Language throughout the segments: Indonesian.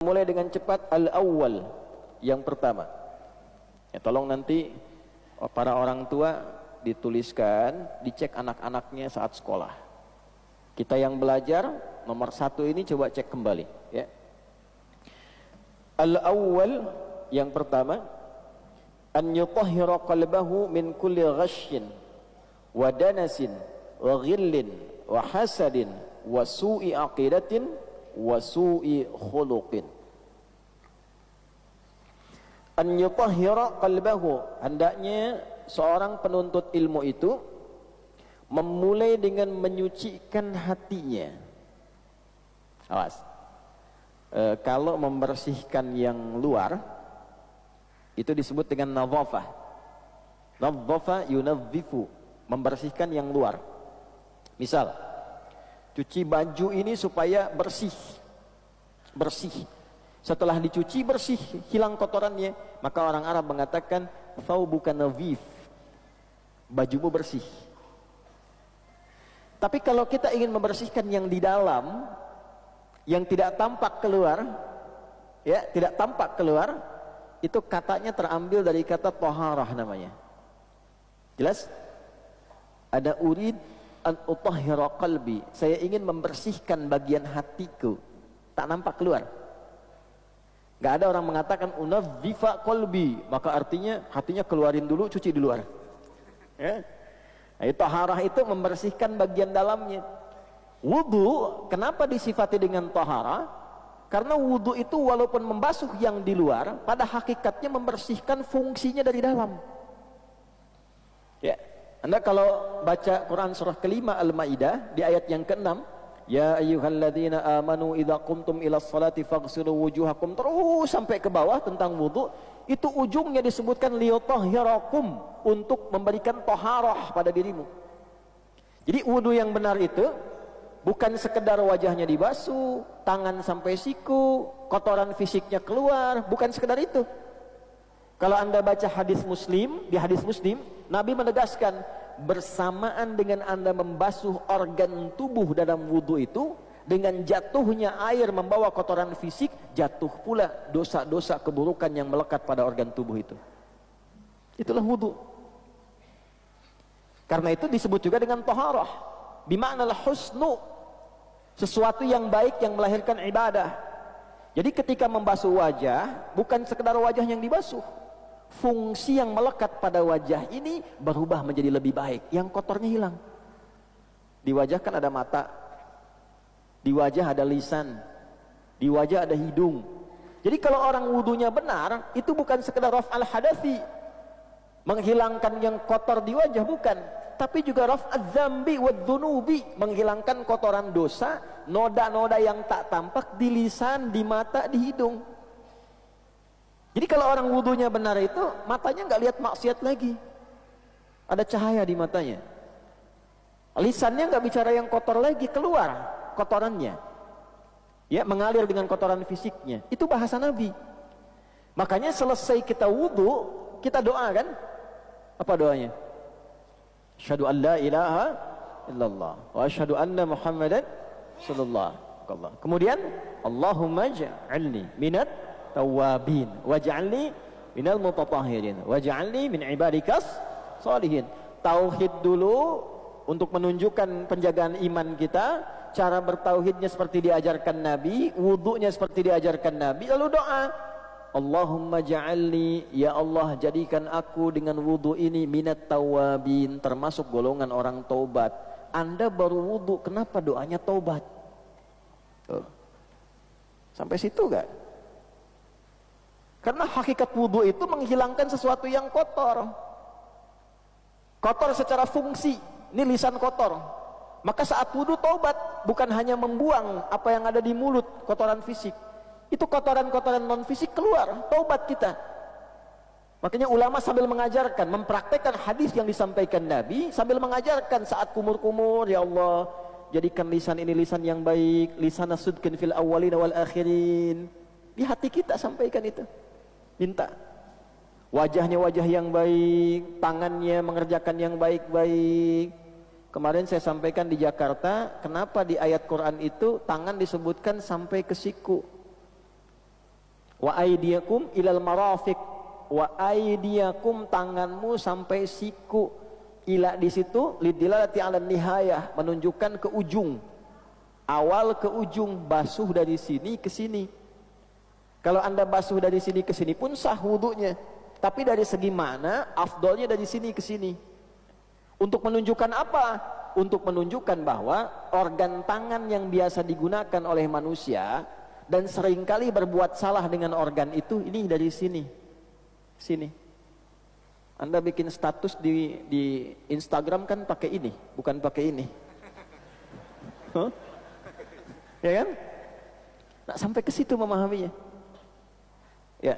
Mulai dengan cepat al-awwal, yang pertama. Ya, tolong nanti para orang tua dituliskan, dicek anak-anaknya saat sekolah. Kita yang belajar nomor 1 ini coba cek kembali. Ya. Al-awwal, yang pertama, an yutahhira qalbahu min kulli ghashyin wa danasin wa ghillin wa hasadin wa su'i aqidatin wa su'i khuluqin. An yutahhira qalbahu, hendaknya seorang penuntut ilmu itu memulai dengan menyucikan hatinya. Awas, kalau membersihkan yang luar itu disebut dengan nadhafah. Nadhafa yunadhifu, membersihkan yang luar. Misal, cuci baju ini supaya bersih. Setelah dicuci bersih, hilang kotorannya, maka orang Arab mengatakan thawbuka nadhif, bajumu bersih. Tapi kalau kita ingin membersihkan yang di dalam, yang tidak tampak keluar, ya, tidak tampak keluar, itu katanya terambil dari kata taharah namanya. Jelas? Ada urid an utahhira qalbi, saya ingin membersihkan bagian hatiku, tak nampak keluar. Gak ada orang mengatakan unadhifa qalbi, maka artinya hatinya keluarin dulu, cuci di luar. Ya. Nah, taharah itu membersihkan bagian dalamnya. Wudu, kenapa disifati dengan taharah? Karena wudu itu walaupun membasuh yang di luar, pada hakikatnya membersihkan fungsinya dari dalam. Ya, Anda kalau baca Quran surah kelima Al-Maidah di ayat yang ke-6, ya ayyuhalladzina amanu idza qumtum ilas salati faghsilu wujuhakum, terus sampai ke bawah tentang wudu, itu ujungnya disebutkan liyutahhirakum, untuk memberikan taharah pada dirimu. Jadi wudu yang benar itu bukan sekedar wajahnya dibasuh, tangan sampai siku, kotoran fisiknya keluar, bukan sekedar itu. Kalau Anda baca hadis Muslim, di hadis Muslim Nabi menegaskan, bersamaan dengan Anda membasuh organ tubuh dalam wudu itu, dengan jatuhnya air membawa kotoran fisik, jatuh pula dosa-dosa keburukan yang melekat pada organ tubuh itu. Itulah wudu. Karena itu disebut juga dengan taharah, bima'nal husnu, sesuatu yang baik yang melahirkan ibadah. Jadi ketika membasuh wajah, bukan sekedar wajah yang dibasuh, fungsi yang melekat pada wajah ini berubah menjadi lebih baik, yang kotornya hilang. Di wajah kan ada mata, di wajah ada lisan, di wajah ada hidung. Jadi kalau orang wudunya benar, itu bukan sekedar raf'al hadathi, menghilangkan yang kotor di wajah, bukan, tapi juga raf'adz dzambi wad dzunubi, menghilangkan kotoran dosa, noda-noda yang tak tampak di lisan, di mata, di hidung. Jadi kalau orang wudunya benar itu, matanya nggak lihat maksiat lagi, ada cahaya di matanya. Lisannya nggak bicara yang kotor lagi, keluar kotorannya, ya, mengalir dengan kotoran fisiknya. Itu bahasa Nabi. Makanya selesai kita wudu, kita doa kan? Apa doanya? Asyhadu an la ilaha illallah wa asyhadu anna Muhammadan sallallahu alaihi wasallam. Kemudian Allahumma ja'alni minat tawabin waj'alni minal mutatahhirin waj'alni min ibadikas sholihin. Tauhid dulu untuk menunjukkan penjagaan iman kita, cara bertauhidnya seperti diajarkan Nabi, wudunya seperti diajarkan Nabi, lalu doa, Allahumma ja'alni, ya Allah jadikan aku dengan wudu ini minat tawabin, termasuk golongan orang taubat. Anda baru wudu, kenapa doanya taubat? Sampai situ gak? Karena hakikat wudu itu menghilangkan sesuatu yang kotor. Kotor secara fungsi, ini lisan kotor. Maka saat wudu taubat, bukan hanya membuang apa yang ada di mulut, kotoran fisik. Itu kotoran-kotoran non fisik keluar, taubat kita. Makanya ulama sambil mengajarkan, mempraktekkan hadis yang disampaikan Nabi, sambil mengajarkan saat kumur-kumur, ya Allah jadikan lisan ini lisan yang baik, lisan sudkin fil awwalin wal akhirin. Di hati kita sampaikan itu, minta wajahnya wajah yang baik, tangannya mengerjakan yang baik-baik. Kemarin saya sampaikan di Jakarta, kenapa di ayat Quran itu tangan disebutkan sampai ke siku. Wa aydiyakum ilal marafiq, wa aydiyakum tanganmu sampai siku. Ila di situ lidilalati 'ala nihayah, menunjukkan ke ujung. Awal ke ujung, basuh dari sini ke sini. Kalau Anda basuh dari sini ke sini pun sah wudunya. Tapi dari segi mana? Afdolnya dari sini ke sini. Untuk menunjukkan apa? Untuk menunjukkan bahwa organ tangan yang biasa digunakan oleh manusia dan seringkali berbuat salah dengan organ itu, ini dari sini. Sini. Anda bikin status di Instagram kan pakai ini, bukan pakai ini. Huh? Ya kan? Nah, sampai ke situ memahaminya. Ya.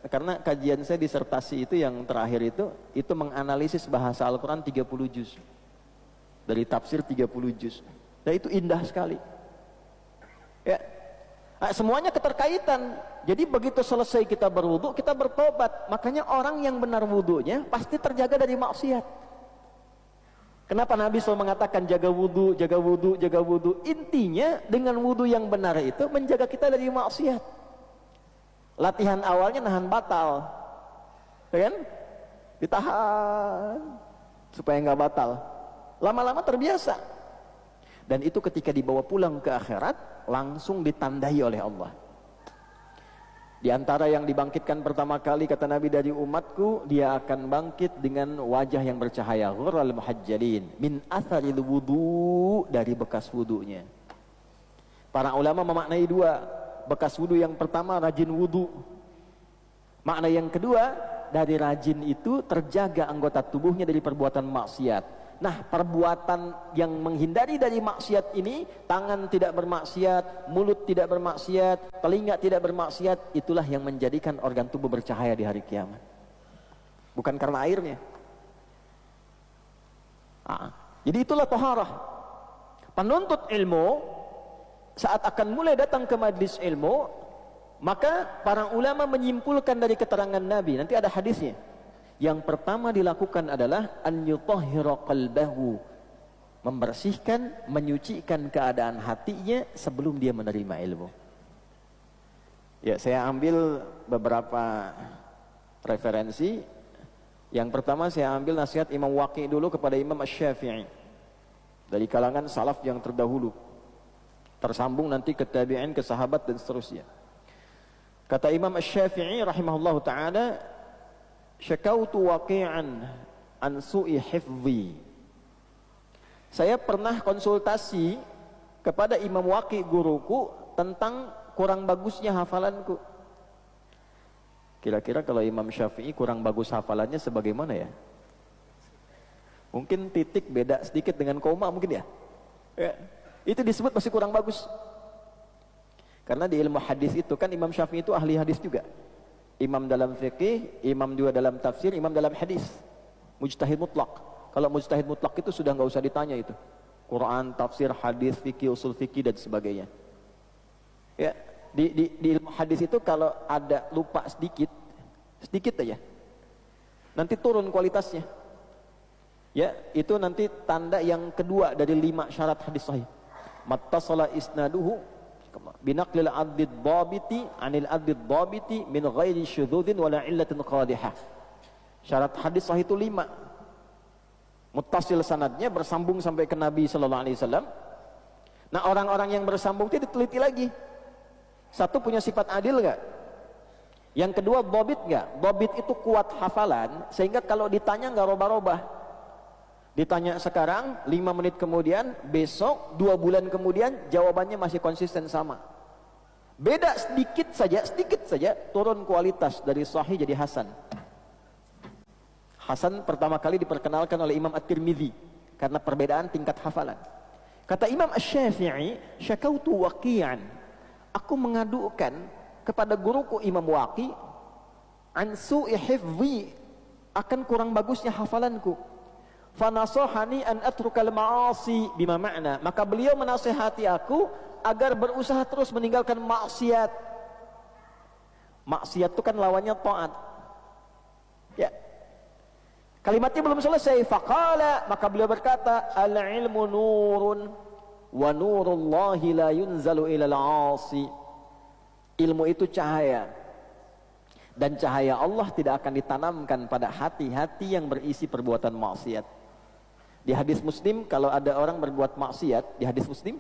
Karena kajian saya disertasi itu yang terakhir itu menganalisis bahasa Al-Qur'an 30 juz. Dari tafsir 30 juz. Dan itu indah sekali. Ya. Nah, semuanya keterkaitan. Jadi begitu selesai kita berwudu, kita bertobat. Makanya orang yang benar wudunya pasti terjaga dari maksiat. Kenapa Nabi SAW mengatakan jaga wudu, jaga wudu, jaga wudu? Intinya dengan wudu yang benar itu menjaga kita dari maksiat. Latihan awalnya nahan batal, ya kan? Ditahan supaya nggak batal. Lama-lama terbiasa. Dan itu ketika dibawa pulang ke akhirat langsung ditandai oleh Allah. Di antara yang dibangkitkan pertama kali kata Nabi dari umatku, dia akan bangkit dengan wajah yang bercahaya, ghurral muhajjalin min atharil wudu, dari bekas wudunya. Para ulama memaknai dua, bekas wudu yang pertama rajin wudu. Makna yang kedua, dari rajin itu terjaga anggota tubuhnya dari perbuatan maksiat. Nah, perbuatan yang menghindari dari maksiat ini, tangan tidak bermaksiat, mulut tidak bermaksiat, telinga tidak bermaksiat, itulah yang menjadikan organ tubuh bercahaya di hari kiamat. Bukan karena airnya. Jadi itulah taharah. Penuntut ilmu saat akan mulai datang ke majlis ilmu, maka para ulama menyimpulkan dari keterangan Nabi, nanti ada hadisnya. Yang pertama dilakukan adalah an yutahhira qalbahu, membersihkan, menyucikan keadaan hatinya sebelum dia menerima ilmu. Ya, saya ambil beberapa referensi. Yang pertama saya ambil nasihat Imam Waqi dulu kepada Imam Asy-Syafi'i dari kalangan salaf yang terdahulu, tersambung nanti ke tabi'in, ke sahabat dan seterusnya. Kata Imam Asy-Syafi'i rahimahullahu taala, syakautu waqi'an an su'i hifdhi. Saya pernah konsultasi kepada Imam Waqi guruku tentang kurang bagusnya hafalanku. Kira-kira kalau Imam Syafi'i kurang bagus hafalannya sebagaimana ya? Mungkin titik beda sedikit dengan koma mungkin ya? Ya, itu disebut masih kurang bagus. Karena di ilmu hadis itu kan Imam Syafi'i itu ahli hadis juga. Imam dalam fikih, imam juga dalam tafsir, imam dalam hadis. Mujtahid mutlak. Kalau mujtahid mutlak itu sudah nggak usah ditanya itu. Quran, tafsir, hadis, fikih, usul fikih dan sebagainya. Ya, di ilmu hadis itu kalau ada lupa sedikit aja, nanti turun kualitasnya. Ya, itu nanti tanda yang kedua dari 5 syarat hadis sahih. Mattasala isnaduhu binaqlil adid dhabiti anil adid dhabiti min ghairi syudzudin wala illatin qadihah. Syarat hadis sahih itu 5. Muttasil sanadnya, bersambung sampai ke Nabi sallallahu alaihi wasallam. Nah, orang-orang yang bersambung itu diteliti lagi. Satu, punya sifat adil enggak? Yang kedua, dhabit enggak? Dhabit itu kuat hafalan sehingga kalau ditanya enggak robah-robah. Ditanya sekarang, 5 menit kemudian, besok, 2 bulan kemudian, jawabannya masih konsisten sama. Beda sedikit saja, turun kualitas dari sahih jadi hasan. Hasan pertama kali diperkenalkan oleh Imam At-Tirmidzi karena perbedaan tingkat hafalan. Kata Imam Asy-Syafi'i, syakautu waqi'an, aku mengadukan kepada guruku Imam Waqi an su'i hifdhi, akan kurang bagusnya hafalanku. Fanasahani an atrukal ma'asi bima ma'na, maka beliau menasihati aku agar berusaha terus meninggalkan maksiat. Maksiat itu kan lawannya taat. Ya. Kalimatnya belum selesai. Faqala, maka beliau berkata, al-ilmu nurun wa nurullahi la yunzalu ilal 'asi. Ilmu itu cahaya. Dan cahaya Allah tidak akan ditanamkan pada hati-hati yang berisi perbuatan maksiat. Di hadis Muslim, kalau ada orang berbuat maksiat, di hadis Muslim,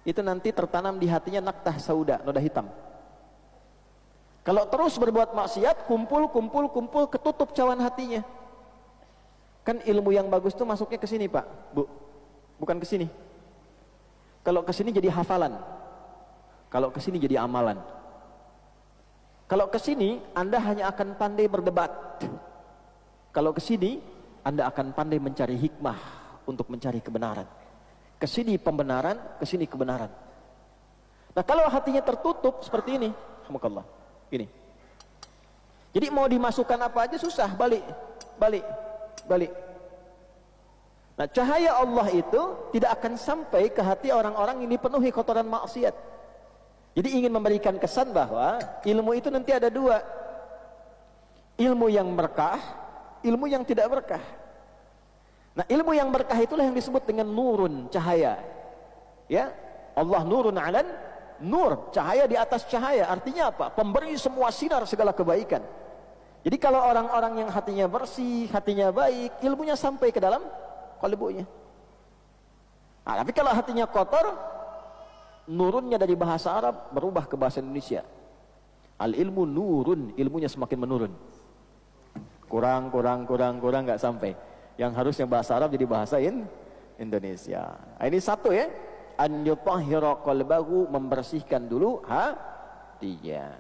itu nanti tertanam di hatinya naktah sauda, noda hitam. Kalau terus berbuat maksiat, kumpul, ketutup cawan hatinya. Kan ilmu yang bagus itu masuknya ke sini, Pak, Bu. Bukan ke sini. Kalau ke sini jadi hafalan. Kalau ke sini jadi amalan. Kalau ke sini Anda hanya akan pandai berdebat. Kalau ke sini Anda akan pandai mencari hikmah untuk mencari kebenaran. Ke sini pembenaran, ke sini kebenaran. Nah, kalau hatinya tertutup seperti ini, alhamdulillah. Ini. Jadi mau dimasukkan apa aja susah, balik. Nah, cahaya Allah itu tidak akan sampai ke hati orang-orang yang dipenuhi kotoran maksiat. Jadi ingin memberikan kesan bahwa ilmu itu nanti ada dua. Ilmu yang berkah, ilmu yang tidak berkah. Nah, ilmu yang berkah itulah yang disebut dengan nurun, cahaya. Ya, Allah nurun alan nur, cahaya di atas cahaya. Artinya apa? Pemberi semua sinar segala kebaikan. Jadi kalau orang-orang yang hatinya bersih, hatinya baik, ilmunya sampai ke dalam qalbunya. Nah, tapi kalau hatinya kotor, nurunnya dari bahasa Arab berubah ke bahasa Indonesia. Al ilmu nurun, ilmunya semakin menurun. Kurang nggak sampai. Yang harusnya bahasa Arab jadi bahasa Indonesia. Nah, ini satu ya. An yutahhira qalbahu, membersihkan dulu hatinya.